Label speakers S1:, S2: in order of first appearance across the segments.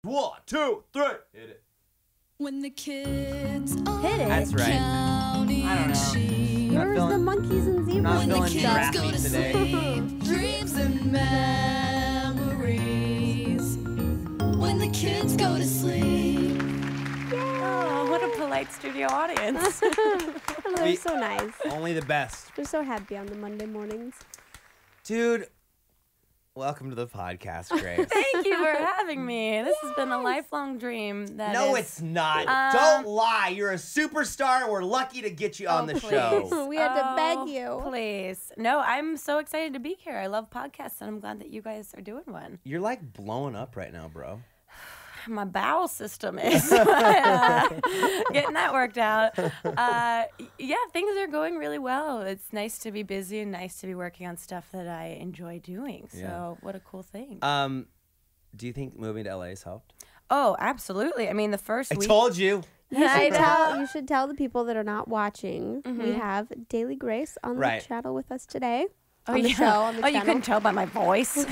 S1: 1, 2, 3. Hit it.
S2: When the kids are
S3: Hit it.
S1: That's right.
S2: counting
S1: I don't know.
S2: sheep.
S1: Not
S3: Where's the monkeys and zebras?
S1: not
S2: When the
S1: feeling
S2: kids
S1: drafty
S2: go to
S1: today.
S2: sleep, dreams and memories. When the kids go to sleep.
S3: Oh, what a polite studio audience.
S4: Oh, they're so nice.
S1: Only the best.
S4: They're so happy on the Monday mornings.
S1: Dude, welcome to the podcast, Grace.
S3: Thank you for having me. This has been a lifelong dream.
S1: No, it's not. Don't lie. You're a superstar, and we're lucky to get you on the show.
S4: We had to beg you.
S3: Please. No, I'm so excited to be here. I love podcasts, and I'm glad that you guys are doing one.
S1: You're like blowing up right now, bro.
S3: My bowel system is getting that worked out. Yeah, things are going really well. It's nice to be busy and nice to be working on stuff that I enjoy doing. So
S1: Yeah.
S3: what a cool thing.
S1: Do you think moving to LA has helped?
S3: Oh, absolutely. I mean, the first
S1: I
S3: week.
S1: told you.
S4: You should tell the people that are not watching. We have Dailygrace on
S1: Right.
S4: the channel with us today.
S3: Oh,
S4: On the
S3: yeah.
S4: show, on the
S3: Oh, you
S4: channel.
S3: couldn't tell by my voice.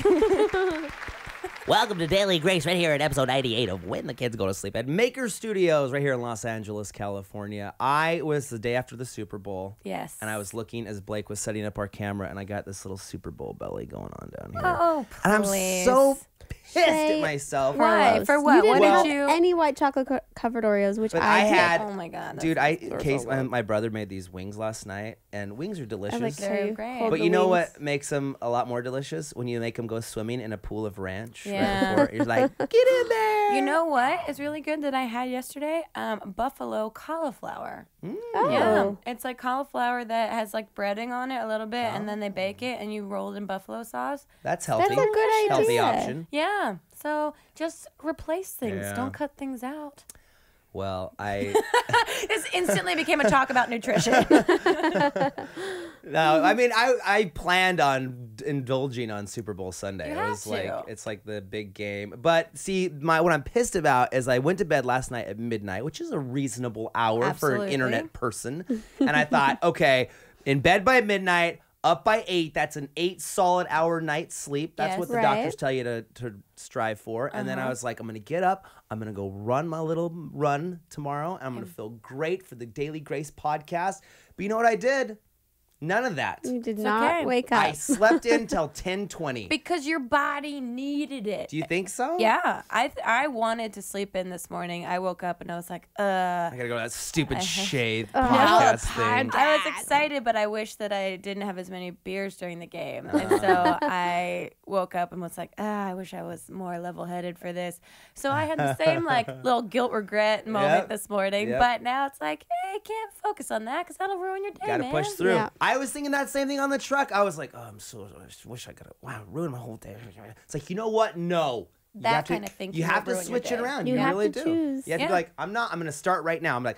S1: Welcome to Daily Grace right here at episode 98 of When the Kids Go to Sleep at Maker Studios right here in Los Angeles, California. I was the day after the Super Bowl.
S3: Yes.
S1: And I was looking as Blake was setting up our camera, and I got this little Super Bowl belly going on down here.
S3: Oh, please.
S1: And I'm so pissed
S4: Say
S1: at myself.
S3: Why? For what?
S4: You didn't
S3: What
S4: have
S3: did you?
S4: any white chocolate covered Oreos, which
S1: But
S4: I
S1: I
S4: did.
S1: had-
S3: Oh my God.
S1: Dude,
S3: that's-
S1: my brother made these wings last night, and wings are delicious.
S4: like
S3: They're
S4: to
S3: great.
S4: hold
S1: But
S4: the
S1: you know
S4: wings.
S1: what makes them a lot more delicious? When you make them go swimming in a pool of ranch.
S3: Yeah.
S1: Right before, you're like, get in there.
S3: You know what is really good that I had yesterday? Buffalo cauliflower.
S4: Oh.
S3: Yeah, it's like cauliflower that has like breading on it a little bit, and then they bake it, and you roll it in buffalo sauce.
S1: That's healthy.
S4: That's a good
S1: Healthy
S4: idea.
S1: option.
S3: Yeah, so just replace things.
S1: Yeah.
S3: Don't cut things out.
S1: Well, I
S3: This instantly became a talk about nutrition.
S1: no, I mean I planned on indulging on Super Bowl Sunday.
S3: You
S1: It
S3: have
S1: was like
S3: to.
S1: it's like the big game. But see, what I'm pissed about is I went to bed last night at midnight, which is a reasonable hour for an
S3: Absolutely.
S1: internet person. And I thought, okay, in bed by midnight, up by 8, that's an 8 solid hour night's sleep. That's
S3: Yes.
S1: what the
S4: Right.
S1: doctors tell you to strive for. And then I was like, I'm gonna get up, I'm gonna go run my little run tomorrow, and I'm gonna feel great for the Daily Grace podcast. But you know what I did? None of that.
S4: You did
S3: It's
S4: not
S3: okay.
S4: wake up.
S1: I slept in till 10:20.
S3: Because your body needed it.
S1: Do you think so?
S3: Yeah, I wanted to sleep in this morning. I woke up and I was like,
S1: I gotta go to that stupid shave
S4: Oh,
S1: podcast
S4: the
S1: thing.
S4: podcast.
S3: I was excited, but I wish that I didn't have as many beers during the game. And so I woke up and was like, I wish I was more level-headed for this. So I had the same like little guilt regret moment
S1: Yep.
S3: this morning.
S1: Yep.
S3: But now it's like, hey, I can't focus on that because that'll ruin your day,
S1: Gotta
S3: man.
S1: push through.
S4: Yeah.
S1: I was thinking that same thing on the truck. I was like, I wish I could ruin my whole day. It's like, you know what? No. You
S3: That
S1: have to-
S3: kind of thinking
S1: You have
S3: will
S1: to
S3: ruin your
S1: switch it
S3: day.
S1: around.
S4: You
S1: You
S4: have
S1: really
S4: to
S1: do.
S4: choose.
S1: You have to
S3: Yeah.
S1: be like, I'm gonna start right now. I'm like,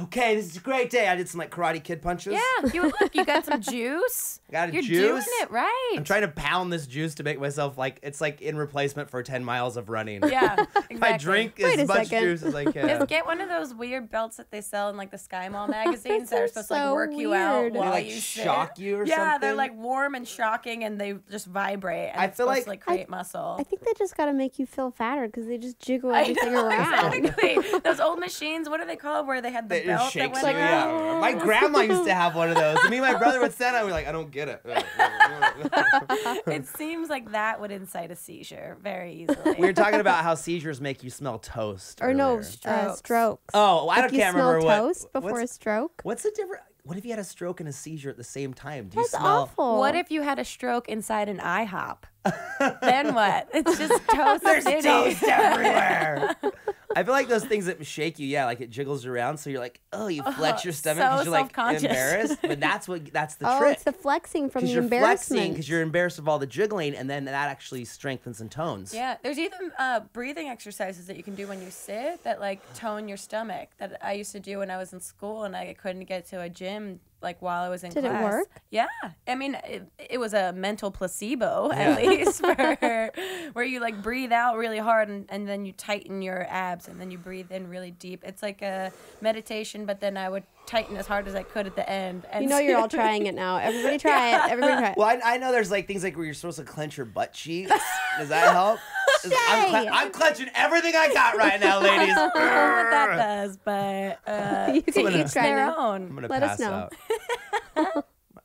S1: okay, this is a great day. I did some like Karate Kid punches.
S3: Yeah, you got some juice.
S1: I got a
S3: You're
S1: juice.
S3: doing it right.
S1: I'm trying to pound this juice to make myself like, it's like in replacement for 10 miles of running.
S3: Yeah, exactly.
S1: I drink
S4: Wait
S1: as
S4: a
S1: much
S4: second.
S1: juice as I can.
S3: Just get one of those weird belts that they sell in like the Sky Mall magazines that are
S4: Those
S3: supposed
S4: are
S3: to like
S4: so
S3: work you out
S4: weird.
S1: They,
S3: while
S1: like,
S3: you sit.
S1: shock you or
S3: Yeah, they're
S1: something?
S3: like warm and shocking, and they just vibrate. And
S1: I
S3: it's
S1: feel
S3: supposed
S1: like-
S3: to like create muscle.
S4: I think they just got to make you feel fatter because they just jiggle
S3: I
S4: everything
S3: know,
S4: around.
S3: exactly. Those old machines, what are they called? Where they had the
S1: It
S3: belt that
S1: shakes
S3: went
S1: you,
S3: around?
S1: yeah. My grandma used to have one of those. And me and my brother would stand up and we're like, I don't get it.
S3: It seems like that would incite a seizure very easily.
S1: We were talking about how seizures make you smell toast.
S4: Or no,
S1: earlier.
S4: strokes.
S1: Oh, I
S4: Like you
S1: can't
S4: smell
S1: remember
S4: toast before a
S1: what's,
S4: stroke.
S1: what's the difference? What if you had a stroke and a seizure at the same time? Do you
S4: That's
S1: smell?
S4: awful.
S3: What if you had a stroke inside an IHOP? Then what? It's just toast.
S1: There's
S3: city.
S1: toast everywhere. I feel like those things that shake you, yeah, like it jiggles around, so you're like, oh, you flex your stomach
S3: so
S1: because you're like
S3: self-conscious.
S1: embarrassed. But that's the
S4: Oh,
S1: trick.
S4: it's the flexing from
S1: Because
S4: the
S1: you're flexing
S4: embarrassment.
S1: because you're embarrassed of all the jiggling, and then that actually strengthens and tones.
S3: Yeah, there's even breathing exercises that you can do when you sit that like tone your stomach that I used to do when I was in school and I couldn't get to a gym like while I was in
S4: Did it
S3: class.
S4: work?
S3: Yeah. I mean, it was a mental placebo at least for where you like breathe out really hard and then you tighten your abs and then you breathe in really deep. It's like a meditation, but then I would tighten as hard as I could at the end. And
S4: You know you're all trying it now. Everybody try it. Everybody try it.
S1: Well, I know there's like things like where you're supposed to clench your butt cheeks. Does that help? I'm clutching everything I got right now, ladies.
S3: I don't know what that does, but
S4: You can
S3: to
S4: eat
S3: each their
S1: I'm
S3: own.
S1: gonna
S4: Let us
S1: pass
S4: know.
S1: out.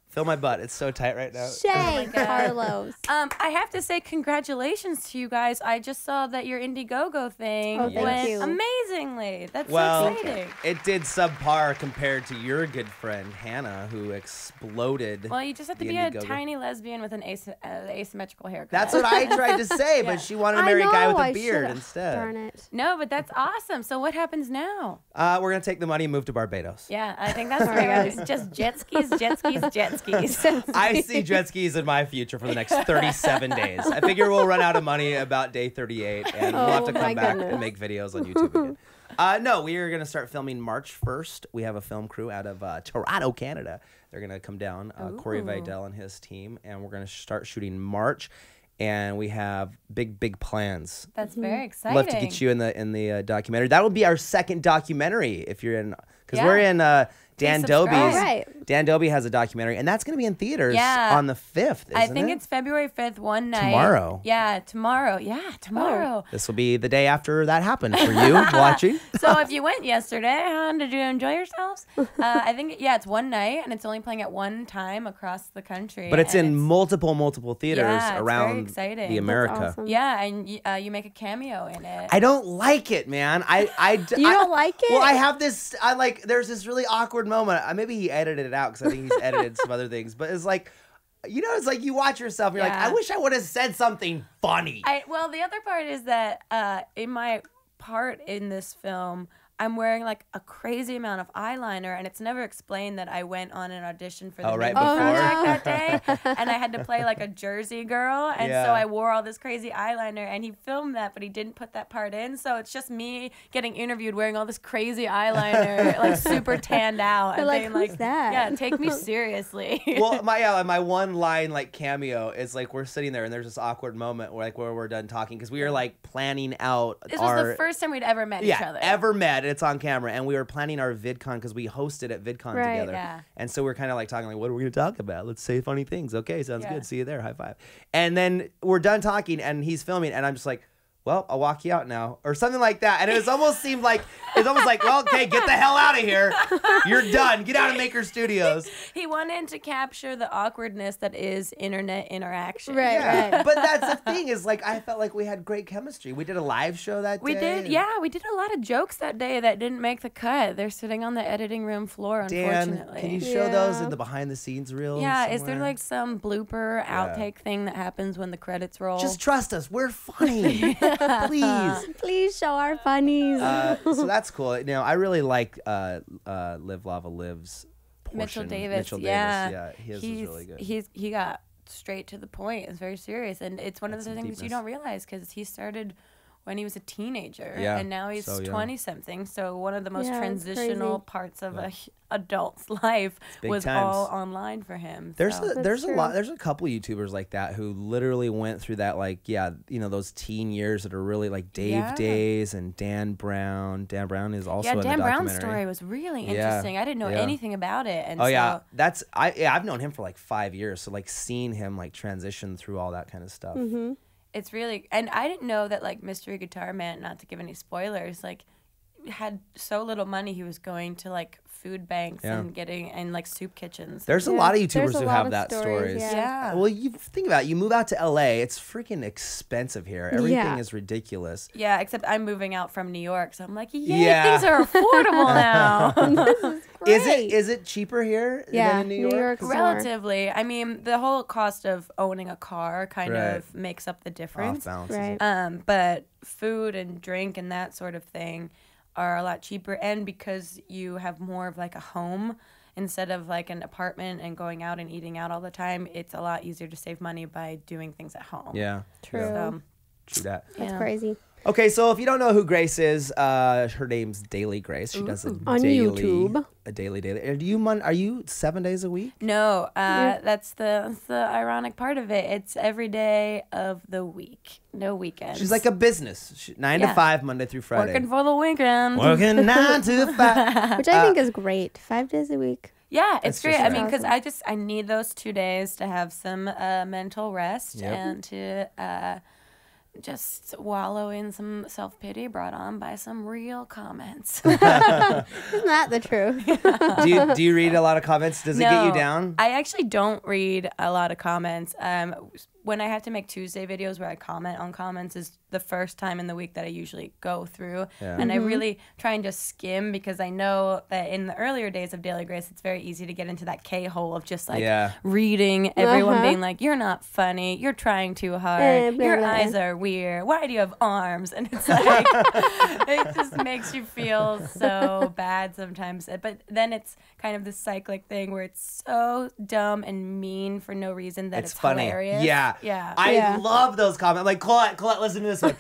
S1: Feel my butt. It's so tight right now.
S4: Shay Carlos.
S3: I have to say congratulations to you guys. I just saw that your Indiegogo thing
S4: Oh, thank
S3: went
S4: you.
S3: amazingly. That's
S1: Well,
S3: so exciting.
S1: it did subpar compared to your good friend Hannah, who exploded.
S3: Well, you just have to
S1: the
S3: be a
S1: Indiegogo.
S3: tiny lesbian with an asymmetrical haircut.
S1: That's what I tried to say, but she wanted to marry a guy with a beard instead.
S4: Darn it.
S3: No, but that's awesome. So what happens now?
S1: We're gonna take the money and move to Barbados.
S3: Yeah, I think that's right. Just jet skis, jet skis, jet skis.
S1: I see jet skis in my future for the next 37 days. I figure we'll run out of money about day 38, and we'll have to
S4: Oh, my
S1: come back
S4: goodness.
S1: and make videos on YouTube again. No, we are going to start filming March 1st. We have a film crew out of Toronto, Canada. They're going to come down, Corey Vidal and his team, and we're going to start shooting March. And we have big plans.
S3: That's very exciting.
S1: Love to get you in the documentary. That will be our second documentary if you're in, because
S3: Yeah.
S1: we're in Dan
S3: subscribe.
S1: Dobie's.
S4: Right.
S1: Dan Dobie has a documentary, and that's going to be in theaters
S3: Yeah.
S1: on the 5th.
S3: I
S1: isn't
S3: think
S1: it?
S3: it's February 5th, one night.
S1: Tomorrow.
S3: Yeah, tomorrow. Yeah, tomorrow.
S1: This will be the day after that happened for you watching.
S3: So if you went yesterday, did you enjoy yourselves? I think, it's one night, and it's only playing at one time across the country.
S1: But it's
S3: and
S1: in multiple theaters
S3: Yeah, it's very
S1: around
S3: exciting.
S1: the
S3: That's
S1: America.
S4: awesome.
S3: Yeah, and you make a cameo in it.
S1: I don't like it, man.
S4: You don't like it?
S1: Well, I have this. There's this really awkward moment. Maybe he edited it out because I think he's edited some other things. But it's like, it's like you watch yourself and you're like,
S3: Yeah.
S1: I wish I would have said something funny.
S3: Well, the other part is that in my part in this film, I'm wearing like a crazy amount of eyeliner, and it's never explained that I went on an audition for the
S1: right
S3: Movie
S1: before?
S3: Project that day, and I had to play like a Jersey girl, and
S1: Yeah.
S3: so I wore all this crazy eyeliner, and he filmed that, but he didn't put that part in, so it's just me getting interviewed wearing all this crazy eyeliner, like super tanned out, and
S4: like,
S3: being
S4: "Who's
S3: like,
S4: that?"
S3: "Yeah, take me seriously."
S1: Well, my one line like cameo is like we're sitting there and there's this awkward moment where we're done talking because we were like planning out
S3: This was the first time we'd ever met each other.
S1: ever met. It's on camera, and we were planning our VidCon because we hosted at VidCon
S4: Right,
S1: together.
S3: yeah.
S1: And so we're kind of like talking like, what are we gonna talk about? Let's say funny things. Okay, sounds
S3: Yeah.
S1: good. See you there. High five. And then we're done talking, and he's filming, and I'm just like, well, I'll walk you out now, or something like that. And it almost seemed like well, okay, get the hell out of here. You're done. Get out of Maker Studios.
S3: He wanted to capture the awkwardness that is internet interaction.
S4: Right,
S1: Yeah,
S4: right.
S1: but that's the thing is like I felt like we had great chemistry. We did a live show that day.
S3: We did, yeah. We did a lot of jokes that day that didn't make the cut. They're sitting on the editing room floor,
S1: Dan,
S3: unfortunately.
S1: can you show those
S4: Yeah.
S1: in the behind the scenes reel?
S3: yeah, is there
S1: somewhere?
S3: like some blooper outtake thing that happens when the credits roll?
S1: Just trust us. We're funny. Please.
S4: Please show our funnies.
S1: So that's cool. I really like Live Lava Live's portion.
S3: Mitchell Davis.
S1: Mitchell
S3: yeah.
S1: Davis. Yeah, his was really good.
S3: He got straight to the point. It's very serious, and it's one of
S1: That's
S3: the
S1: some
S3: things you
S1: deepness.
S3: don't realize because he started when he was a teenager,
S1: Yeah,
S3: and now he's
S1: so young.
S3: 20-something. So one of the most
S4: Yeah, it's
S3: transitional
S4: crazy.
S3: parts of a adult's life
S1: big
S3: was
S1: times.
S3: all online for him.
S1: There's
S3: so.
S1: there's a
S4: true.
S1: lot. There's a couple YouTubers like that who literally went through that, like, those teen years that are really like Dave
S3: Yeah.
S1: Days and Dan Brown. Dan Brown is also in
S3: Dan
S1: the
S3: Brown's
S1: documentary.
S3: story was really
S1: Yeah,
S3: interesting. I didn't know
S1: yeah.
S3: anything about it. And
S1: Oh yeah,
S3: so
S1: I've known him for like 5 years. So like seeing him like transition through all that kind of stuff.
S4: Mm-hmm.
S3: it's really, and I didn't know that like Mystery Guitar Man, not to give any spoilers, like had so little money he was going to like food banks
S1: Yeah.
S3: and getting and like soup kitchens.
S1: There's a
S4: Yeah,
S1: lot of
S4: there's
S1: YouTubers
S4: a
S1: who
S4: lot
S1: have
S4: of
S1: that stories.
S4: stories,
S3: yeah.
S1: Well, you think about it. You move out to LA, it's freaking expensive here. Everything
S4: Yeah.
S1: is ridiculous.
S3: Yeah, except I'm moving out from New York, so I'm like, yay,
S1: Yeah.
S3: things are affordable now.
S1: Is it cheaper here
S4: Yeah,
S1: than in New York?
S4: York's more.
S3: Relatively. I mean, the whole cost of owning a car kind
S1: Right.
S3: of makes up the
S1: Off
S3: difference.
S1: balance.
S4: Right.
S3: But food and drink and that sort of thing are a lot cheaper, and because you have more of like a home instead of like an apartment and going out and eating out all the time, it's a lot easier to save money by doing things at home.
S1: Yeah.
S4: True.
S1: Yeah,
S3: So,
S1: true that.
S4: That's
S3: yeah.
S4: crazy.
S1: Okay, so if you don't know who Grace is, her name's Dailygrace. She does a
S4: On
S1: daily,
S4: YouTube.
S1: a daily. Are you 7 days a week?
S3: No, that's the ironic part of it. It's every day of the week, no weekends.
S1: She's like a business. 9 to
S3: Yeah.
S1: 5, Monday through Friday.
S3: working for the weekend.
S1: Working 9 to 5.
S4: Which I think is great. 5 days a week.
S3: Yeah,
S1: That's
S3: it's great.
S1: just
S3: I mean, because
S4: awesome.
S3: I need those 2 days to have some mental rest
S1: Yep.
S3: and to just wallow in some self-pity brought on by some real comments.
S4: Isn't that the truth?
S1: Do you read a lot of comments? Does it get you down?
S3: I actually don't read a lot of comments. When I have to make Tuesday videos where I comment on comments is the first time in the week that I usually go through.
S1: Yeah.
S3: And I really try and just skim, because I know that in the earlier days of Dailygrace, it's very easy to get into that K-hole of just like reading everyone being like, you're not funny, you're trying too hard, your eyes are weird, why do you have arms? And it's like, it just makes you feel so bad sometimes. But then it's kind of this cyclic thing where it's so dumb and mean for no reason that it's
S1: funny.
S3: hilarious.
S1: Yeah. I love those comments. I'm like, Colette, listen to this one.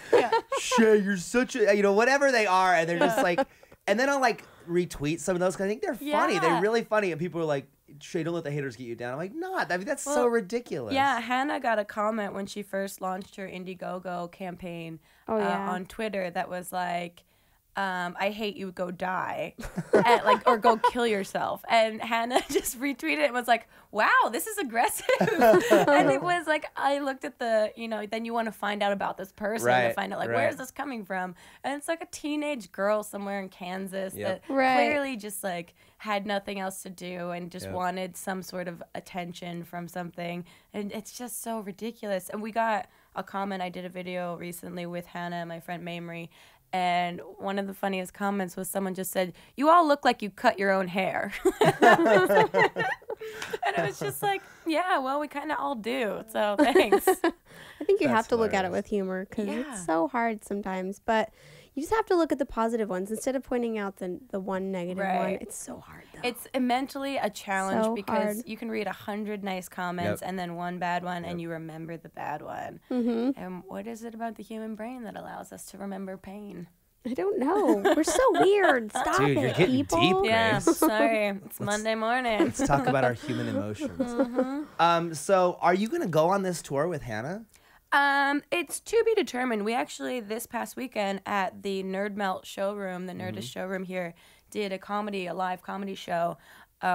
S1: Shay, you're such a, whatever they are. And they're just like, and then I'll like retweet some of those because I think they're funny. They're really funny. And people are like, Shay, don't let the haters get you down. I'm like, not. I mean, that's so ridiculous.
S3: Yeah, Hannah got a comment when she first launched her Indiegogo campaign on Twitter that was like, I hate you, go die, or go kill yourself. And Hannah just retweeted it and was like, wow, this is aggressive. And it was like, I looked at the, then you want to find out about this person to find out where's this coming from? And it's like a teenage girl somewhere in Kansas that clearly just like had nothing else to do and just wanted some sort of attention from something. And it's just so ridiculous. And we got a comment. I did a video recently with Hannah and my friend Mamrie, and one of the funniest comments was someone just said, you all look like you cut your own hair. And it was just like, yeah, well, we kind of all do. So thanks.
S4: I think you have to look at it with humor because it's so hard sometimes. But you just have to look at the positive ones instead of pointing out the one negative one. It's so hard, though.
S3: It's mentally a challenge because you can read 100 nice comments and then one bad one and you remember the bad one. And what is it about the human brain that allows us to remember pain?
S4: I don't know. We're so weird. Stop
S1: Dude,
S4: it,
S1: you're getting
S4: people.
S1: deep, Grace.
S3: Yeah, sorry. It's Monday morning.
S1: Let's talk about our human emotions. So are you going to go on this tour with Hannah?
S3: It's to be determined. We actually, this past weekend at the Nerd Melt showroom, the Nerdist showroom here, did a live comedy show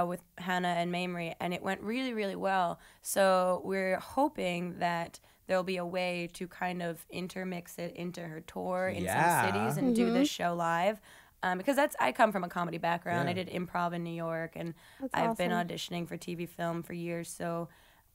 S3: with Hannah and Mamrie, and it went really, really well. So we're hoping that there'll be a way to kind of intermix it into her tour in some cities and do this show live. Because I come from a comedy background. I did improv in New York, and I've been auditioning for TV film for years, so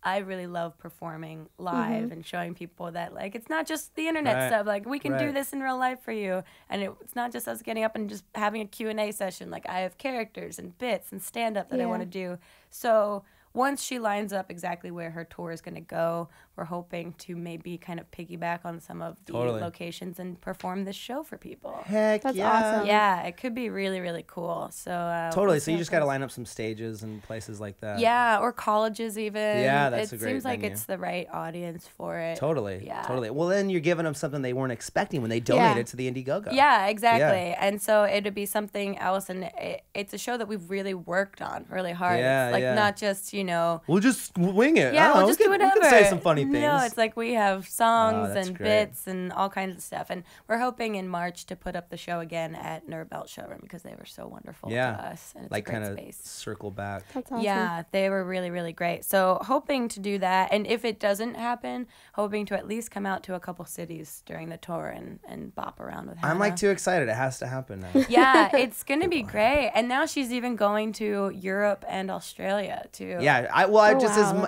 S3: I really love performing live and showing people that, like, it's not just the internet stuff. Like, we can do this in real life for you. And it's not just us getting up and just having a Q&A session. Like, I have characters and bits and stand-up that I want to do. So once she lines up exactly where her tour is going to go, we're hoping to maybe kind of piggyback on some of the locations and perform this show for people.
S1: Heck,
S4: that's awesome.
S3: Yeah, it could be really, really cool. So
S1: totally. So you just got to line up some stages and places like that.
S3: Yeah, or colleges even.
S1: Yeah, that's a great
S3: It seems like
S1: venue.
S3: it's the right audience for it.
S1: Totally.
S3: Yeah.
S1: Totally. Well, then you're giving them something they weren't expecting when they donated to the Indiegogo.
S3: Yeah, exactly. Yeah. And so it'd be something else, and it's a show that we've really worked on really hard.
S1: Yeah,
S3: it's like not just,
S1: We'll just wing it.
S3: Yeah, we'll just do whatever.
S1: We can say some funny things.
S3: No, it's like we have songs and
S1: great.
S3: bits and all kinds of stuff. And we're hoping in March to put up the show again at Nerd Belt Showroom because they were so wonderful to us. And it's
S1: like
S3: a great
S1: kind of
S3: space.
S1: Circle back.
S4: That's awesome.
S3: Yeah, they were really, really great. So hoping to do that. And if it doesn't happen, hoping to at least come out to a couple cities during the tour and bop around with Hannah.
S1: I'm like too excited. It has to happen now.
S3: Yeah, it's going to be great. And now she's even going to Europe and Australia too.
S1: Yeah,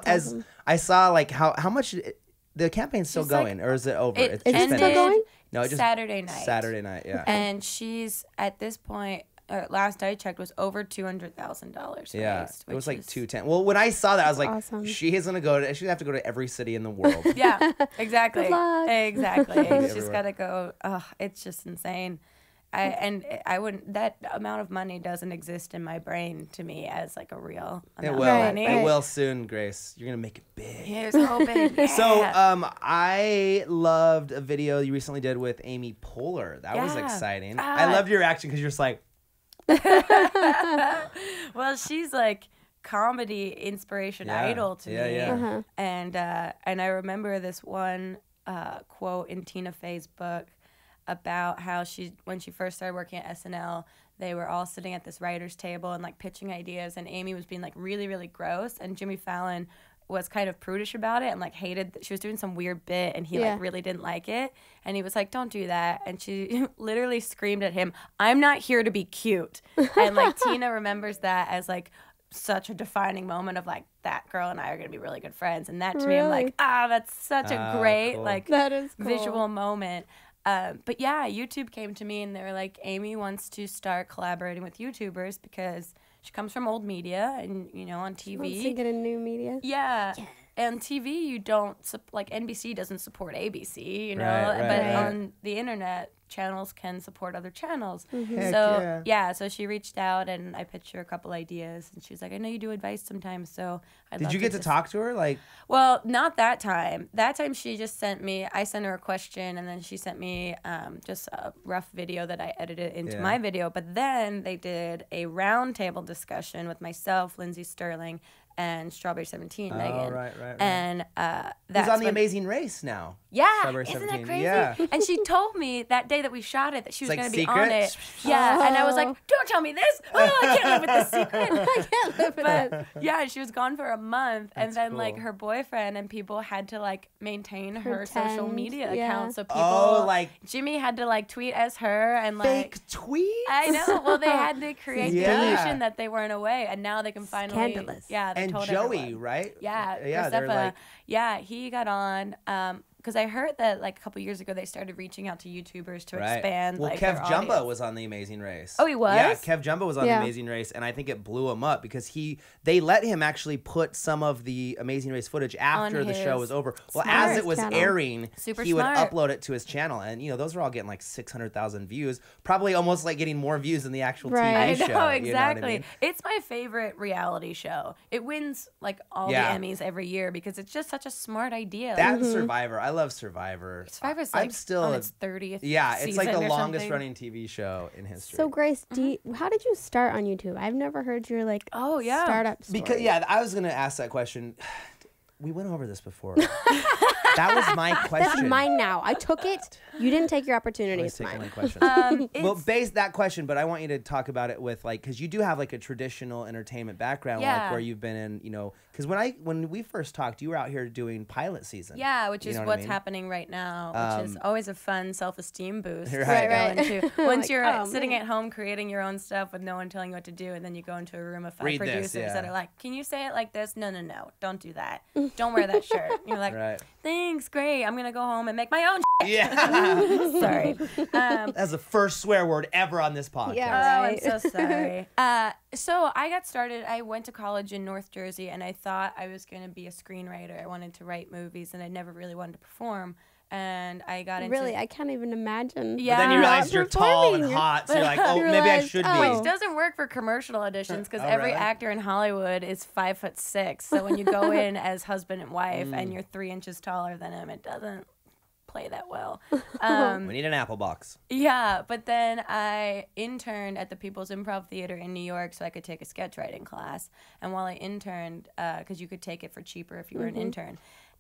S1: as I saw like how much the campaign's still going, or is it over?
S3: It's
S4: still going?
S1: No, it just
S3: Saturday night.
S1: Saturday night, yeah.
S3: And she's at this point, last I checked, was over $200,000.
S1: Yeah,
S3: raised,
S1: it was
S3: which
S1: like
S3: is
S1: 210. Well, when I saw that, I was like,
S4: awesome.
S1: She's gonna have to go to every city in the world.
S3: Yeah, exactly.
S4: Good luck.
S3: Exactly. She's got to go. It's just insane. I wouldn't. That amount of money doesn't exist in my brain to me as like a real amount of money.
S1: It will soon, Grace. You're gonna make it big.
S3: Here's hoping. Yeah.
S1: So, I loved a video you recently did with Amy Poehler. That was exciting. I loved your reaction because you're just like.
S3: Well, she's like comedy inspiration idol to me.
S1: Yeah.
S3: And I remember this one quote in Tina Fey's book about how when she first started working at SNL, they were all sitting at this writer's table and like pitching ideas, and Amy was being like really, really gross, and Jimmy Fallon was kind of prudish about it and like hated she was doing some weird bit and he like really didn't like it, and he was like, don't do that, and she literally screamed at him, I'm not here to be cute. And like Tina remembers that as like such a defining moment of like, that girl and I are gonna be really good friends. And that to me, I'm like, that's such a great
S1: cool.
S3: like
S4: that is cool.
S3: visual moment. But yeah, YouTube came to me and they were like, Amy wants to start collaborating with YouTubers because she comes from old media and, you know, on TV. She
S4: wants to get a new media.
S3: Yeah. And TV, you don't, like NBC doesn't support ABC, you know,
S1: Right,
S3: but
S1: right.
S3: on the internet, channels can support other channels.
S4: Mm-hmm.
S3: So, so she reached out and I pitched her a couple ideas and she was like, I know you do advice sometimes, so I'd love
S1: Did you get to talk to her? Like,
S3: well, not that time. That time she just I sent her a question and then she sent me just a rough video that I edited into my video. But then they did a roundtable discussion with myself, Lindsay Sterling, and Strawberry 17, Megan.
S1: right.
S3: And
S1: who's on The Amazing Race now?
S3: Yeah,
S1: Strawberry
S3: isn't
S1: 17.
S3: that crazy?
S1: Yeah.
S3: And she told me that day that we shot it that she was
S1: It's
S3: going
S1: like
S3: to be on
S1: secret?
S3: it. Yeah, and I was like, don't tell me this. Oh, I can't live with this secret.
S4: I can't live with it.
S3: But yeah, she was gone for a month, and
S1: That's
S3: then like
S1: cool.
S3: her boyfriend and people had to like maintain her social
S4: Pretend,
S3: media
S4: yeah.
S3: account. So people,
S1: like
S3: Jimmy had to like tweet as her and like.
S1: fake tweets?
S3: I know. Well, they had to create the
S1: Yeah.
S3: illusion that they weren't away, and now they can finally.
S4: Scandalous.
S3: Yeah, they
S1: And
S3: told
S1: Joey,
S3: everyone.
S1: right?
S3: Yeah,
S1: Yeah, they're
S3: Graceffa.
S1: like,
S3: Yeah, he got on. Because I heard that like a couple years ago they started reaching out to YouTubers to
S1: right.
S3: expand.
S1: Well,
S3: like,
S1: Kev
S3: their
S1: Jumbo
S3: audience.
S1: was on The Amazing Race.
S3: Oh, he was?
S1: Yeah, Kev Jumbo was on
S4: Yeah.
S1: The Amazing Race, and I think it blew him up because they let him actually put some of the Amazing Race footage after
S3: On
S1: the show
S3: his
S1: was over. Well,
S3: smart
S1: as it was
S4: channel.
S1: airing,
S3: Super
S1: he would
S3: smart.
S1: upload it to his channel, and you know those were all getting like 600,000 views, probably almost like getting more views than the actual
S4: Right.
S3: I
S1: TV
S3: know,
S1: show. You know what I
S3: exactly.
S1: mean?
S3: It's my favorite reality show. It wins like all
S1: Yeah.
S3: the Emmys every year because it's just such a smart idea.
S1: That
S3: Like,
S1: and Survivor. I love Survivor.
S3: Survivor's
S1: I'm
S3: like
S1: still
S3: on its 30th
S1: yeah, it's like the
S3: season or
S1: longest
S3: something.
S1: running TV show in history.
S4: So Grace, how did you start on YouTube? I've never heard your like
S3: Oh, yeah.
S4: startup story.
S1: Because I was gonna ask that question. We went over this before. That was my question.
S4: That's mine now. I took it. You didn't take your opportunity.
S1: Always
S4: It's
S1: taking
S4: mine.
S1: my question. Well,
S3: It's-
S1: base that question, but I want you to talk about it with like, because you do have like a traditional entertainment background, like
S3: Yeah.
S1: where you've been in, you know, because when we first talked, you were out here doing pilot season.
S3: Yeah, which
S1: You
S3: is
S1: know what I
S3: what's
S1: mean?
S3: happening right now, which is always a fun self-esteem boost. to
S1: Right.
S3: go into. Once
S4: Like,
S3: you're
S4: oh,
S3: sitting
S4: man.
S3: at home creating your own stuff with no one telling you what to do, and then you go into a room of 5
S1: Read this,
S3: producers
S1: yeah.
S3: that are like, can you say it like this? No, don't do that. Don't wear that shirt. You're like,
S1: Right.
S3: thanks, great. I'm going to go home and make my own
S1: Yeah.
S3: Sorry.
S1: That's the first swear word ever on this podcast.
S4: Yeah.
S3: Oh, I'm
S4: Right.
S3: so sorry. So I got started. I went to college in North Jersey, and I thought I was going to be a screenwriter. I wanted to write movies, and I never really wanted to perform. And I got into
S4: Really, I can't even imagine.
S3: Yeah.
S1: But then you realize
S4: Not
S1: you're tall and
S4: performing.
S1: hot, so you're like, oh,
S4: You
S1: maybe I
S4: realize,
S1: should
S4: oh.
S3: Which
S1: be.
S3: doesn't work for commercial auditions because
S1: Oh,
S3: every
S1: really?
S3: actor in Hollywood is 5'6". So when you go in as husband and wife and you're 3 inches taller than him, it doesn't play that well.
S1: We need an apple box.
S3: Yeah, but then I interned at the People's Improv Theater in New York so I could take a sketch writing class. And while I interned, because you could take it for cheaper if you were an intern,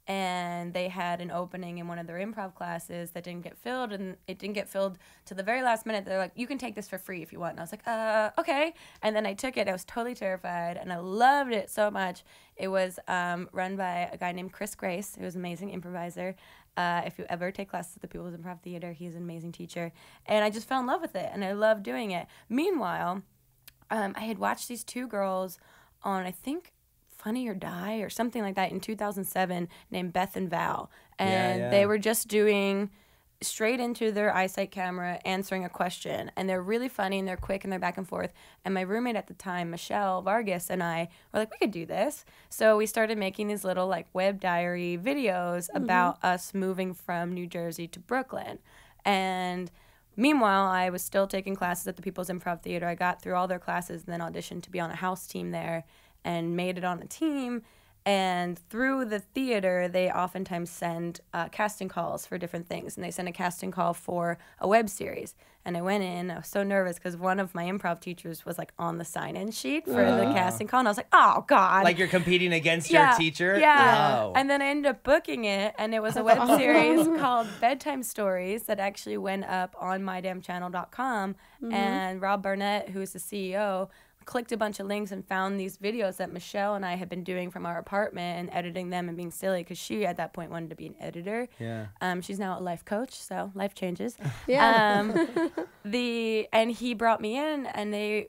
S3: and they had an opening in one of their improv classes that didn't get filled, and it didn't get filled to the very last minute. They're like, you can take this for free if you want. And I was like, okay. And then I took it. I was totally terrified, and I loved it so much. It was run by a guy named Chris Grace, who was an amazing improviser. If you ever take classes at the People's Improv Theater, he's an amazing teacher. And I just fell in love with it, and I loved doing it. Meanwhile, I had watched these 2 girls on, I think, Funny or Die or something like that in 2007 named Beth and Val. And
S1: Yeah.
S3: they were just doing straight into their eyesight camera answering a question. And they're really funny and they're quick and they're back and forth. And my roommate at the time, Michelle Vargas, and I were like, we could do this. So we started making these little like web diary videos about us moving from New Jersey to Brooklyn. And meanwhile, I was still taking classes at the People's Improv Theater. I got through all their classes and then auditioned to be on a house team there and made it on a team. And through the theater, they oftentimes send casting calls for different things. And they sent a casting call for a web series. And I went in. I was so nervous because one of my improv teachers was like on the sign-in sheet for the casting call. And I was like, oh, God.
S1: Like you're competing against your teacher?
S3: Yeah.
S1: Oh.
S3: And then I ended up booking it. And it was a web series called Bedtime Stories that actually went up on mydamnchannel.com. And Rob Barnett, who is the CEO, clicked a bunch of links and found these videos that Michelle and I had been doing from our apartment and editing them and being silly because she at that point wanted to be an editor.
S1: Yeah.
S3: She's now a life coach, so life changes.
S4: Yeah.
S3: And he brought me in, and they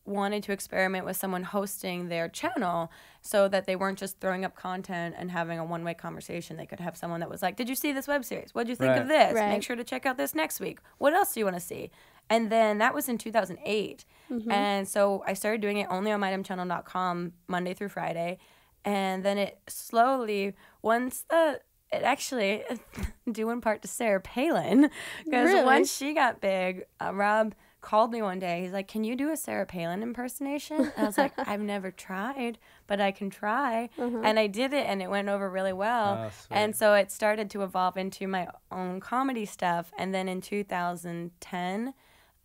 S3: wanted to experiment with someone hosting their channel so that they weren't just throwing up content and having a one-way conversation. They could have someone that was like, did you see this web series? What did you think of this?
S4: Right.
S3: Make sure to check out this next week. What else do you want to see? And then that was in 2008. And so I started doing it only on mydumchannel.com Monday through Friday. And then it slowly, it actually, due in part to Sarah Palin, because once she got big, Rob called me one day. He's like, can you do a Sarah Palin impersonation? And I was like, I've never tried, but I can try. And I did it, and it went over really well.
S1: Oh,
S3: and so it started to evolve into my own comedy stuff. And then in 2010,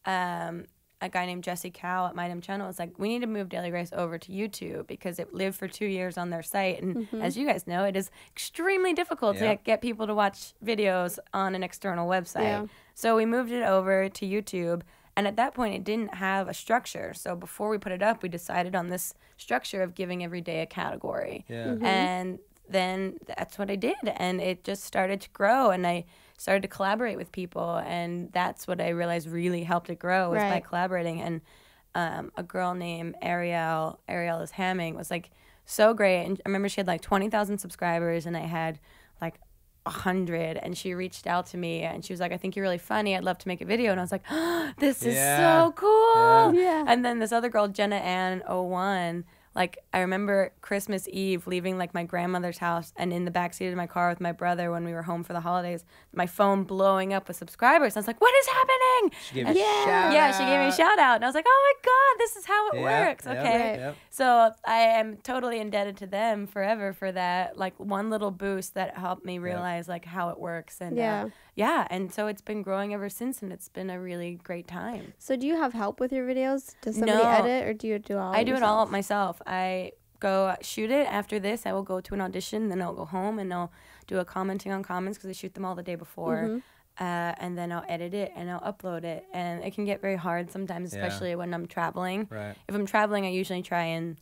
S3: a guy named Jesse Cow at My Dumb Channel was like, we need to move Dailygrace over to YouTube because it lived for 2 years on their site. And as you guys know, it is extremely difficult to get people to watch videos on an external website.
S4: Yeah.
S3: So we moved it over to YouTube. And at that point, it didn't have a structure. So before we put it up, we decided on this structure of giving every day a category.
S1: Yeah.
S3: And then that's what I did. And it just started to grow. And I started to collaborate with people. And that's what I realized really helped it grow was by collaborating. And a girl named Ariel is Hamming, was like so great. And I remember she had like 20,000 subscribers, and I had like 100, and she reached out to me and she was like, I think you're really funny, I'd love to make a video. And I was like, oh, this is so cool. And then this other girl, Jenna Ann 01, like I remember Christmas Eve leaving like my grandmother's house, and in the backseat of my car with my brother when we were home for the holidays, my phone blowing up with subscribers. I was like, what is happening?
S1: She gave you a shout out.
S3: She gave me a shout out. And I was like, oh my God, this is how it works. Okay. So I am totally indebted to them forever for that, like one little boost that helped me realize like how it works. And and so it's been growing ever since, and it's been a really great time.
S4: So do you have help with your videos? Does somebody edit, or do you do all?
S3: I do it all myself. I go shoot it. After this, I will go to an audition, then I'll go home and I'll do a commenting on comments because I shoot them all the day before. And then I'll edit it and I'll upload it. And it can get very hard sometimes, especially when I'm traveling. If I'm traveling, I usually try and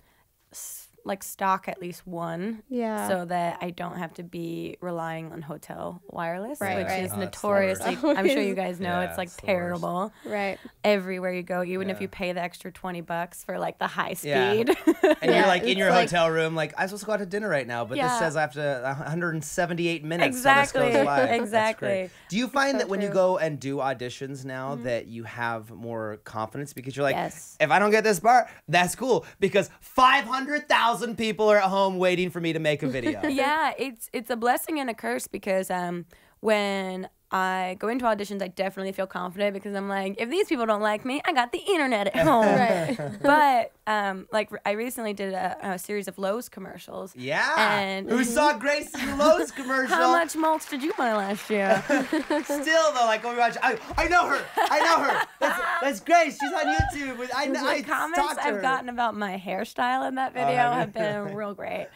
S3: like stock at least one, so that I don't have to be relying on hotel wireless, which is notoriously, I'm sure you guys know, it's like terrible. Everywhere you go, even if you pay the extra $20 for like the high speed.
S1: And you're like in your hotel room, like, I'm supposed to go out to dinner right now, but this says I have to 178 minutes.
S3: Exactly.
S1: So this goes live.
S3: Exactly.
S1: Do you find that when you go and do auditions now that you have more confidence because you're like, if I don't get this part, that's cool because 500,000 people are at home waiting for me to make a video.
S3: It's a blessing and a curse because when I go into auditions, I definitely feel confident because I'm like, if these people don't like me, I got the internet at home. But like I recently did a series of Lowe's commercials. And
S1: who saw Grace in the Lowe's commercial?
S3: How much mulch did you buy last year?
S1: Still though, like when we watch, I know her. That's Grace. She's on YouTube.
S3: The comments I've gotten about my hairstyle in that video have been real great.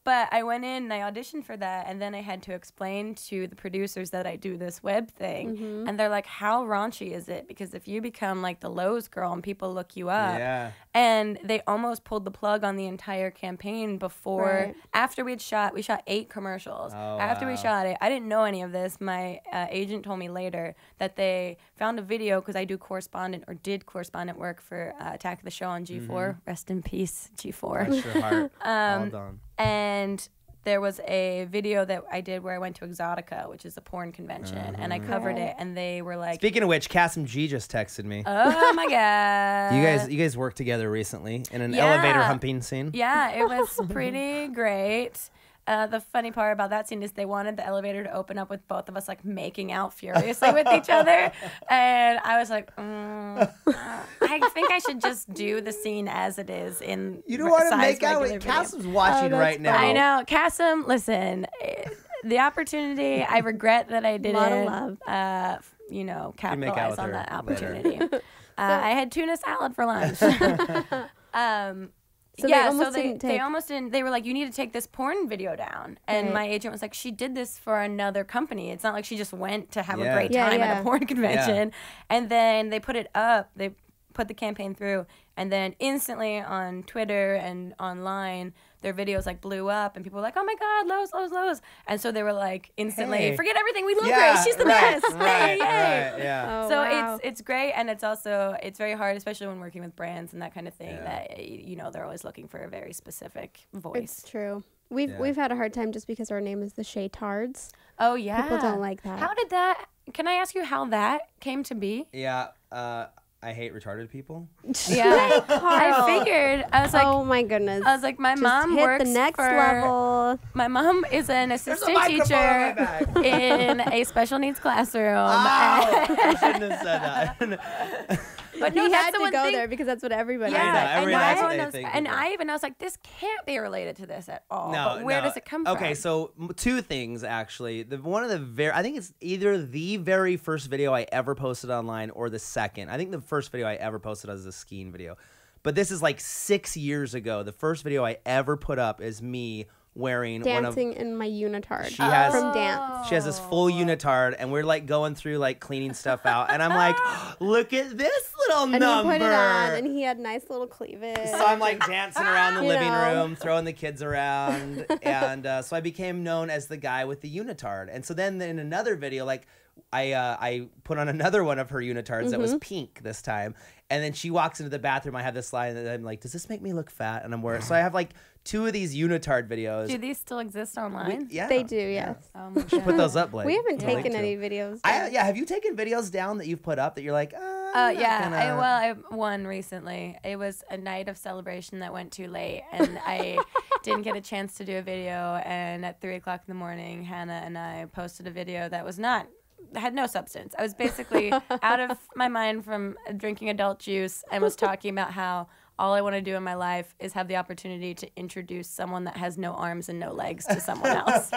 S3: But I went in and I auditioned for that, and then I had to explain to the producers that I do this web thing. And they're like, how raunchy is it? Because if you become like the Lowe's girl and people look you up, and they almost pulled the plug on the entire campaign before, after we shot 8 commercials. After we shot it, I didn't know any of this. My agent told me later that they found a video, because I did correspondent work for Attack of the Show on G4. Rest in peace, G4.
S1: Bless your heart. All done.
S3: And there was a video that I did where I went to Exotica, which is a porn convention, and I covered it, and they were like...
S1: Speaking of which, Cassim G just texted me.
S3: Oh, my God.
S1: You guys worked together recently in an elevator humping scene?
S3: Yeah, it was pretty great. The funny part about that scene is they wanted the elevator to open up with both of us like making out furiously with each other, and I was like, I think I should just do the scene as it is in. You don't want to make out with
S1: Cassim's watching right now.
S3: I know, Cassim. Listen, the opportunity. I regret that I didn't. Capitalize on that opportunity. I had tuna salad for lunch.
S4: So they
S3: almost didn't. They were like, you need to take this porn video down. And my agent was like, she did this for another company. It's not like she just went to have a great time at a porn convention. And then they put it up. They put the campaign through, and then instantly on Twitter and online, their videos like blew up, and people were like, "Oh my God, Lowe's, Lowe's, Lowe's!" And so they were like instantly, "Forget everything, we love Grace. She's the best."
S1: Right,
S3: Yay.
S1: yeah.
S4: Oh,
S3: So
S4: wow.
S3: it's great, and it's also very hard, especially when working with brands and that kind of thing. That they're always looking for a very specific voice.
S4: It's true. We've had a hard time just because our name is the Wtkgts.
S3: Oh yeah,
S4: People don't like that.
S3: How did that? Can I ask you how that came to be?
S1: Yeah, I hate retarded people.
S3: Yeah, I figured. I was like,
S4: oh my goodness.
S3: I was like, my
S4: Just
S3: mom
S4: hit
S3: works
S4: the next
S3: for,
S4: level.
S3: My mom is an assistant teacher in a special needs classroom.
S1: I shouldn't have said that.
S3: But no,
S4: He
S3: that's
S4: had
S3: the
S4: to
S3: one
S4: go
S3: thing.
S4: there because that's what everybody
S3: Yeah,
S4: said.
S1: That's what they think
S3: and
S1: people.
S3: I was like, this can't be related to this at all.
S1: No,
S3: but where
S1: no.
S3: does it come from?
S1: Okay, so two things actually. I think it's either the very first video I ever posted online or the second. I think the first video I ever posted was a skiing video. But this is like 6 years ago. The first video I ever put up is me wearing
S4: Dancing in my unitard
S1: She has-
S4: from dance.
S1: She has this full unitard, and we're like going through like cleaning stuff out, and I'm like, look at this little
S4: And
S1: number.
S4: he put it on, and he had nice little cleavage.
S1: So I'm like dancing around the
S4: You
S1: living
S4: know.
S1: room, throwing the kids around, and so I became known as the guy with the unitard. And so then in another video, like I put on another one of her unitards that was pink this time, and then she walks into the bathroom. I have this line that I'm like, does this make me look fat? And I'm wearing. So I have like 2 of these unitard videos.
S3: Do these still exist online?
S1: Yeah,
S4: They do, yes.
S3: Oh my
S1: Put
S3: God.
S1: those up, Blake.
S4: We haven't
S1: I'd like
S4: taken
S1: to.
S4: any videos.
S1: Yeah, have you taken videos down that you've put up that you're like,
S3: I won recently. It was a night of celebration that went too late, and I didn't get a chance to do a video. And at 3:00 in the morning, Hannah and I posted a video that had no substance. I was basically out of my mind from drinking adult juice and was talking about how all I want to do in my life is have the opportunity to introduce someone that has no arms and no legs to someone else.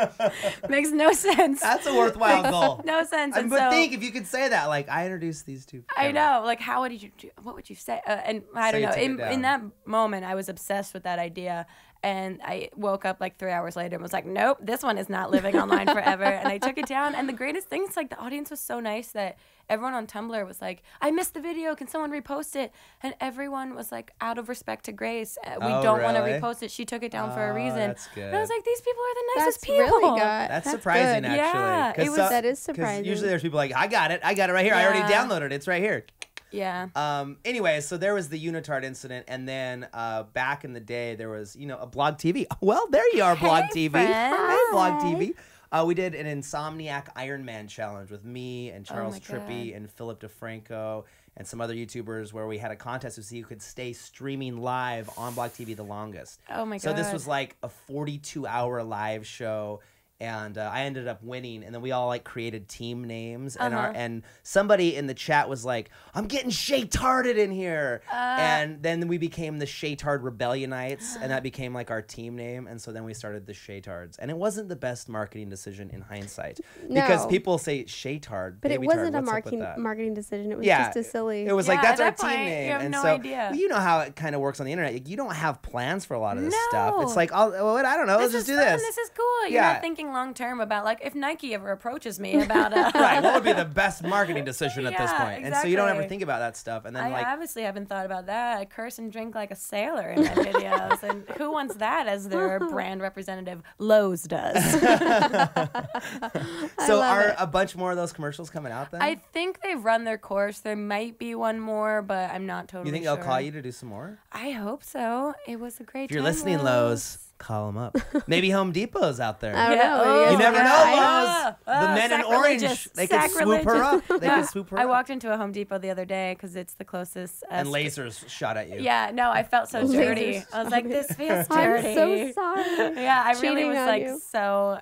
S3: Makes no sense.
S1: that's a worthwhile goal.
S3: No sense. And
S1: But
S3: so,
S1: think if you could say that, like I introduced these two.
S3: I know. Like, how would you do? What would you say? And I
S1: So
S3: don't
S1: you
S3: know.
S1: took it
S3: In
S1: down.
S3: that moment, I was obsessed with that idea. And I woke up like 3 hours later and was like, nope, this one is not living online forever. And I took it down. And the greatest thing is like the audience was so nice that everyone on Tumblr was like, I missed the video. Can someone repost it? And everyone was like, out of respect to Grace, we
S1: Oh,
S3: don't want to
S1: really?
S3: repost it. She took it down for a
S1: Oh,
S3: reason.
S1: that's good.
S3: And I was like, these people are the nicest
S4: That's
S3: people.
S4: really good.
S1: That's surprising,
S4: good.
S1: actually.
S3: Yeah,
S1: 'Cause
S3: it was-
S4: That is
S1: 'cause
S4: surprising.
S1: Usually there's people like, I got it right here. I already
S3: Yeah.
S1: downloaded it. It's right here.
S3: Yeah.
S1: Anyway, so there was the unitard incident, and then back in the day, there was, a Blog TV. Well, there you are, Blog TV.
S3: friend.
S1: Hey, Blog TV. We did an Insomniac Iron Man challenge with me and Charles
S3: my
S1: Trippy
S3: God.
S1: and Philip DeFranco and some other YouTubers where we had a contest to see who could stay streaming live on Blog TV the longest.
S3: Oh my
S1: So this
S3: God.
S1: was like a 42-hour live show. And I ended up winning, and then we all like created team names, and somebody in the chat was like, "I'm getting Shay-tarded in here," and then we became the Shay-tard Rebellionites, and that became like our team name, and so then we started the Shay-tards, and it wasn't the best marketing decision in hindsight because
S4: No.
S1: people say Shay-tard,
S4: But it
S1: baby-tard,
S4: wasn't a
S1: what's up with that?
S4: marketing decision. It was
S1: Yeah,
S4: just a silly.
S1: It was
S3: Yeah,
S1: like that's
S3: at
S1: our
S3: that
S1: team
S3: point,
S1: name,
S3: you have
S1: and
S3: no
S1: so
S3: idea.
S1: well, you know how it kind of works on the internet. You don't have plans for a lot of this stuff.
S3: No.
S1: It's like, I don't know, let's
S3: This
S1: just
S3: is
S1: do
S3: fun.
S1: this.
S3: This is cool. You're
S1: Yeah.
S3: not thinking long term about like if Nike ever approaches me about
S1: Right, what would be the best marketing decision at this
S3: Yeah,
S1: point? And so you don't ever
S3: exactly.
S1: think about that stuff. And then
S3: I
S1: like,
S3: obviously haven't thought about that. I curse and drink like a sailor in my videos, and who wants that as their brand representative? Lowe's does.
S1: so
S4: love
S1: are
S4: it.
S1: a bunch more of those commercials coming out then?
S3: I think they've run their course. There might be one more, but I'm not totally
S1: you think
S3: sure.
S1: they'll call you to do some more?
S3: I hope so. It was a great
S1: If you're
S3: time,
S1: listening, Lowe's, call them up. Maybe Home Depot's out there.
S4: I don't
S3: Yeah.
S4: know.
S3: Oh,
S1: You never know,
S3: yeah.
S1: Lowe's. The men in orange,
S3: sacrilegious.
S1: they could swoop her up. They
S3: No,
S1: could swoop her
S3: I
S1: up.
S3: walked into a Home Depot the other day because it's the closest.
S1: And lasers shot at you.
S3: Yeah, no, I felt so
S4: Lasers
S3: dirty. I was like, this feels
S4: I'm
S3: dirty.
S4: so sorry.
S3: Yeah, I really
S4: Cheating
S3: was
S4: on
S3: like
S4: you.
S3: so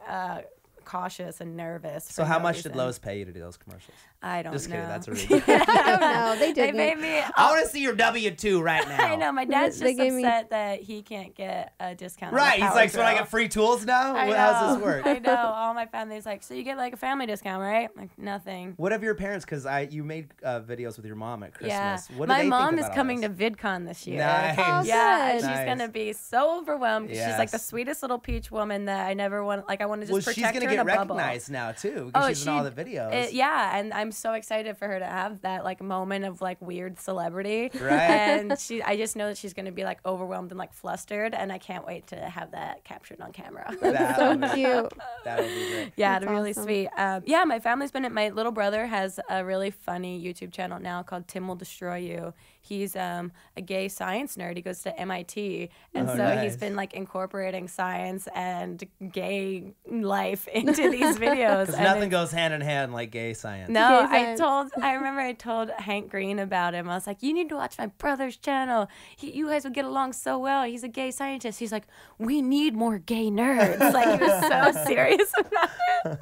S3: cautious and nervous.
S1: So
S3: for
S1: how
S3: no
S1: much did
S3: reason.
S1: Lowe's pay you to do those commercials?
S3: I don't
S1: Just
S3: know.
S1: kidding. That's a really
S4: I don't know. They
S3: They
S4: didn't.
S3: made me.
S1: I want to see your W-2 right now.
S3: I know. My dad's
S4: They
S3: just
S4: gave me-
S3: upset that he can't get a discount. on
S1: Right.
S3: the
S1: He's
S3: Power
S1: like, so I
S3: Drill.
S1: get free tools now?
S3: I
S1: How does
S3: know.
S1: this work?
S3: I know. All my family's like, so you get like a family discount, right? Like nothing.
S1: What of your parents? Because you made videos with your mom at Christmas.
S3: Yeah.
S1: What do
S3: My
S1: they think
S3: mom is
S1: about all
S3: coming
S1: this?
S3: to VidCon this year.
S1: Nice.
S4: Oh,
S3: Yeah,
S4: good.
S3: she's
S1: Nice.
S3: gonna be so overwhelmed. 'Cause She's like the
S1: Yes.
S3: sweetest little peach woman that I never want. Like I want to just
S1: Well, she's
S3: protect
S1: gonna
S3: her
S1: get get
S3: a bubble.
S1: recognized now too because she's in all the videos.
S3: Yeah, and I'm so excited for her to have that like moment of like weird celebrity.
S1: Right.
S3: And I just know that she's gonna be like overwhelmed and like flustered, and I can't wait to have that captured on camera.
S4: That's so cute.
S1: That'll be great.
S3: Yeah,
S4: That's
S3: it's really
S4: awesome.
S3: sweet. Yeah, my family's been. My little brother has a really funny YouTube channel now called Tim Will Destroy You. He's a gay science nerd. He goes to MIT, and so
S1: nice.
S3: he's been like incorporating science and gay life into these videos.
S1: Because
S3: And
S1: nothing
S3: it's-
S1: goes hand in hand like gay science.
S3: No,
S4: Gay science.
S3: I remember I told Hank Green about him. I was like, you need to watch my brother's channel. You guys would get along so well. He's a gay scientist. He's like, we need more gay nerds. Like, he was so serious about it.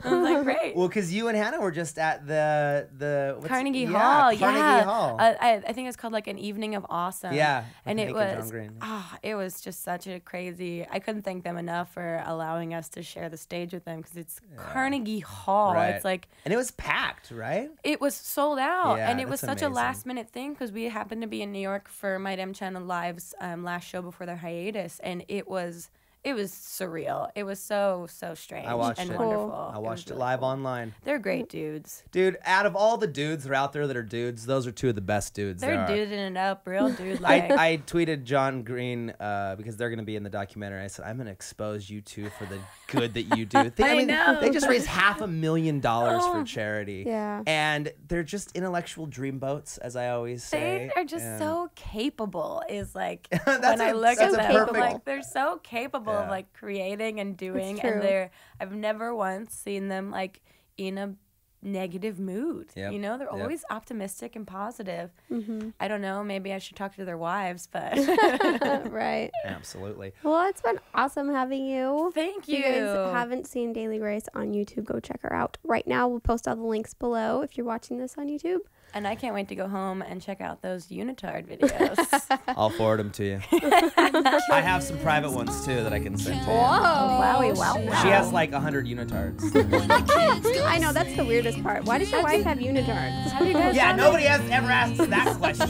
S3: I was like, great.
S1: Well, because you and Hannah were just at the
S3: Carnegie Hall.
S1: Carnegie Hall.
S3: I think it's called like an evening of awesome.
S1: Yeah,
S3: And
S1: with
S3: it
S1: Hank and John
S3: was,
S1: Green.
S3: it was just such a crazy, I couldn't thank them enough for allowing us to share the stage with them because it's Carnegie Hall.
S1: Right.
S3: It's like,
S1: And it was packed, right?
S3: it was sold out,
S1: Yeah,
S3: and it was
S1: that's
S3: such a
S1: amazing.
S3: last minute thing because we happened to be in New York for My Dem Channel Live's last show before their hiatus, and it was surreal. It was so strange
S1: I watched
S3: and
S1: it.
S3: wonderful.
S1: I
S3: was
S1: watched it
S3: really
S1: live
S3: cool.
S1: online.
S3: They're great dudes.
S1: Dude, out of all the dudes that are out there that are dudes, those are two of the best dudes
S3: They're
S1: there are.
S3: duding it up, real dude like.
S1: I tweeted John Green because they're going to be in the documentary. I said, I'm going to expose you two for the good that you do.
S3: I know.
S1: They just raised $500,000 for charity.
S4: Yeah.
S1: And they're just intellectual dreamboats, as I always say.
S3: They are just
S1: And
S3: so capable. Is like
S1: That's
S3: when I look at
S1: that's a
S3: them,
S1: perfect-
S3: like they're so capable of
S1: Yeah.
S3: like creating and doing,
S4: true.
S3: and I've never once seen them like in a negative mood.
S1: Yep.
S3: You know, they're
S1: Yep.
S3: always optimistic and positive.
S4: Mm-hmm.
S3: I don't know. Maybe I should talk to their wives, but
S4: Right.
S1: Absolutely.
S4: Well, it's been awesome having you.
S3: thank
S4: If you guys haven't seen Daily Grace on YouTube, go check her out. Right now, we'll post all the links below if you're watching this on YouTube.
S3: And I can't wait to go home and check out those unitard videos.
S1: I'll forward them to you. I have some private ones too that I can send to you.
S3: Wowie, wow.
S1: She has like 100 unitards.
S4: I know, that's the weirdest part. Why does your wife have unitards?
S1: Yeah, nobody has ever asked that question.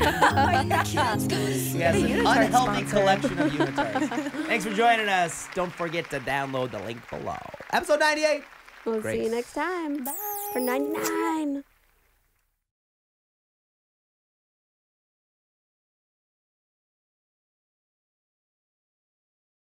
S1: She has an unhealthy collection of unitards. Thanks for joining us. Don't forget to download the link below. Episode 98.
S4: We'll see
S1: Grace.
S4: you next time. Bye. For 99.